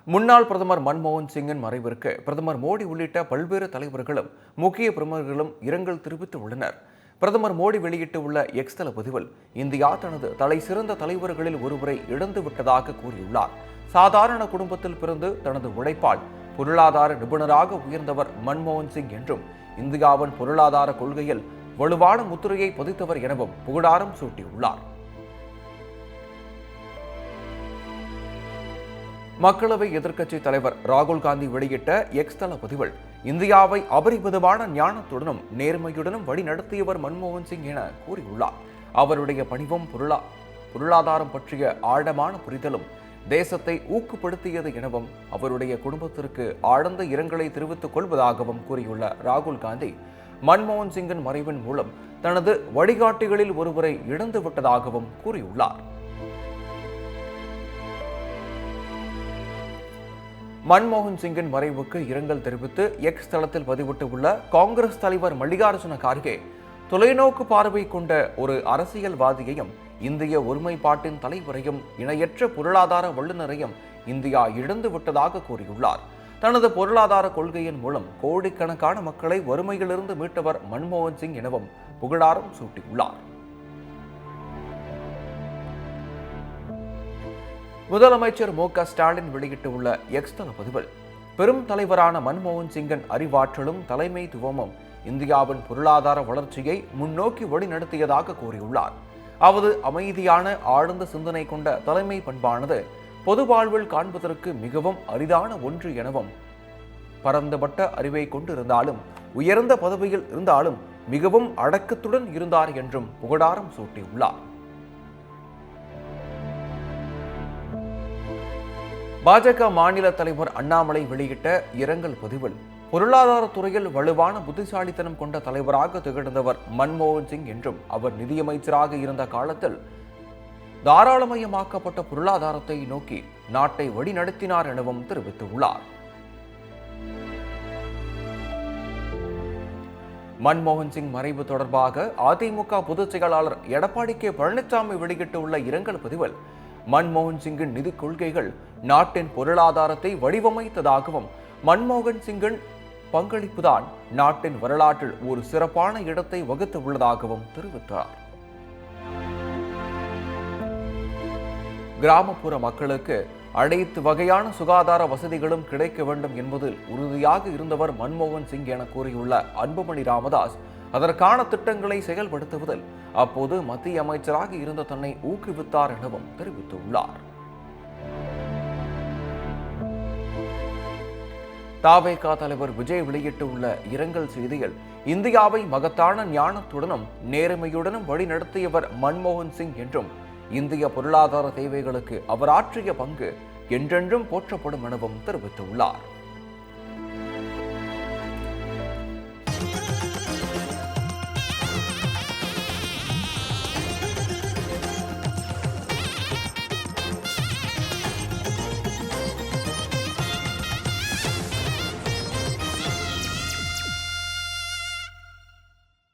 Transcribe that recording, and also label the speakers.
Speaker 1: முன்னாள் பிரதமர் மன்மோகன் சிங்கின் மறைவிற்கு பிரதமர் மோடி உள்ளிட்ட பல்வேறு தலைவர்களும் முக்கிய பிரமுகர்களும் இரங்கல் தெரிவித்துள்ளனர். பிரதமர் மோடி வெளியிட்டுள்ள எக்ஸ் தள பதிவில் இந்தியா தனது தலை சிறந்த தலைவர்களில் ஒருவரை இழந்துவிட்டதாக கூறியுள்ளார். சாதாரண குடும்பத்தில் பிறந்து தனது உழைப்பால் பொருளாதார நிபுணராக உயர்ந்தவர் மன்மோகன் சிங் என்றும் இந்தியாவின் பொருளாதார கொள்கையில் வலுவான முத்திரையை பதித்தவர் எனவும் புகழாரம் சூட்டியுள்ளார். மக்களவை எதிர்க்கட்சி தலைவர் ராகுல் காந்தி வெளியிட்ட எக்ஸ் தள பதிவில் இந்தியாவை அபரிமிதமான ஞானத்துடனும் நேர்மையுடனும் வழிநடத்தியவர் மன்மோகன் சிங் என கூறியுள்ளார். அவருடைய பணிவும் பொருளாதாரம் பற்றிய ஆழமான புரிதலும் தேசத்தை ஊக்கப்படுத்தியது எனவும் அவருடைய குடும்பத்திற்கு ஆழ்ந்த இரங்கலை தெரிவித்துக் கொள்வதாகவும் கூறியுள்ள ராகுல் காந்தி, மன்மோகன் சிங்கின் மறைவின் மூலம் தனது வழிகாட்டிகளில் ஒருவரை இழந்துவிட்டதாகவும் கூறியுள்ளார். மன்மோகன் சிங்கின் மறைவுக்கு இரங்கல் தெரிவித்து எக்ஸ் தளத்தில் பதிவிட்டுள்ள காங்கிரஸ் தலைவர் மல்லிகார்ஜுன கார்கே, தொலைநோக்கு பார்வை கொண்ட ஒரு அரசியல்வாதியையும் இந்திய ஒருமைப்பாட்டின் தலைவரையும் இணையற்ற பொருளாதார வல்லுநரையும் இந்தியா இழந்து விட்டதாக கூறியுள்ளார். தனது பொருளாதார கொள்கையின் மூலம் கோடிக்கணக்கான மக்களை வறுமையிலிருந்து மீட்டவர் மன்மோகன் சிங் எனவும் புகழாரம் சூட்டியுள்ளார். முதலமைச்சர் மு.க. ஸ்டாலின் வெளியிட்டுள்ள எக்ஸ் தள பதிவில், பெரும் தலைவரான மன்மோகன் சிங்கின் அறிவாற்றலும் தலைமைத்துவமும் இந்தியாவின் பொருளாதார வளர்ச்சியை முன்னோக்கி வழிநடத்தியதாக கூறியுள்ளார். அவரது அமைதியான ஆழ்ந்த சிந்தனை கொண்ட தலைமை பண்பானது பொது வாழ்வில் காண்பதற்கு மிகவும் அரிதான ஒன்று எனவும், பரந்துபட்ட அறிவை கொண்டிருந்தாலும் உயர்ந்த பதவியில் இருந்தாலும் மிகவும் அடக்கத்துடன் இருந்தார் என்றும் புகழாரம் சூட்டியுள்ளார். பாஜக மாநில தலைவர் அண்ணாமலை வெளியிட்ட இரங்கல் பதிவில், பொருளாதாரத்துறையில் வலுவான புத்திசாலித்தனம் கொண்ட தலைவராக திகழ்ந்தவர் மன்மோகன் சிங் என்றும் அவர் நிதியமைச்சராக இருந்த காலத்தில் தாராளமயமாக்கப்பட்ட பொருளாதாரத்தை நோக்கி நாட்டை வழிநடத்தினார் எனவும் தெரிவித்துள்ளார். மன்மோகன் சிங் மறைவு தொடர்பாக அதிமுக பொதுச் செயலாளர் எடப்பாடி கே. பழனிசாமி வெளியிட்டுள்ள இரங்கல் பதிவில், மன்மோகன் சிங்கின் நிதி கொள்கைகள் நாட்டின் பொருளாதாரத்தை வடிவமைத்ததாகவும், மன்மோகன் சிங்கின் பங்களிப்புதான் நாட்டின் வரலாற்றில் ஒரு சிறப்பான இடத்தை வகுத்து உள்ளதாகவும் தெரிவித்தார். கிராமப்புற மக்களுக்கு அனைத்து வகையான சுகாதார வசதிகளும் கிடைக்க வேண்டும் என்பதில் உறுதியாக இருந்தவர் மன்மோகன் சிங் என கூறியுள்ள அன்புமணி ராமதாஸ், அதற்கான திட்டங்களை செயல்படுத்துவதில் அப்போது மத்திய அமைச்சராக இருந்த தன்னை ஊக்குவித்தார் எனவும் தெரிவித்துள்ளார். தவேக தலைவர் விஜய் வெளியிட்டுள்ள இரங்கல் செய்தியில், இந்தியாவை மகத்தான ஞானத்துடனும் நேர்மையுடனும் வழிநடத்தியவர் மன்மோகன் சிங் என்றும் இந்திய பொருளாதார தேவைகளுக்கு அவர் ஆற்றிய பங்கு என்றென்றும் போற்றப்படும் எனவும் தெரிவித்துள்ளார்.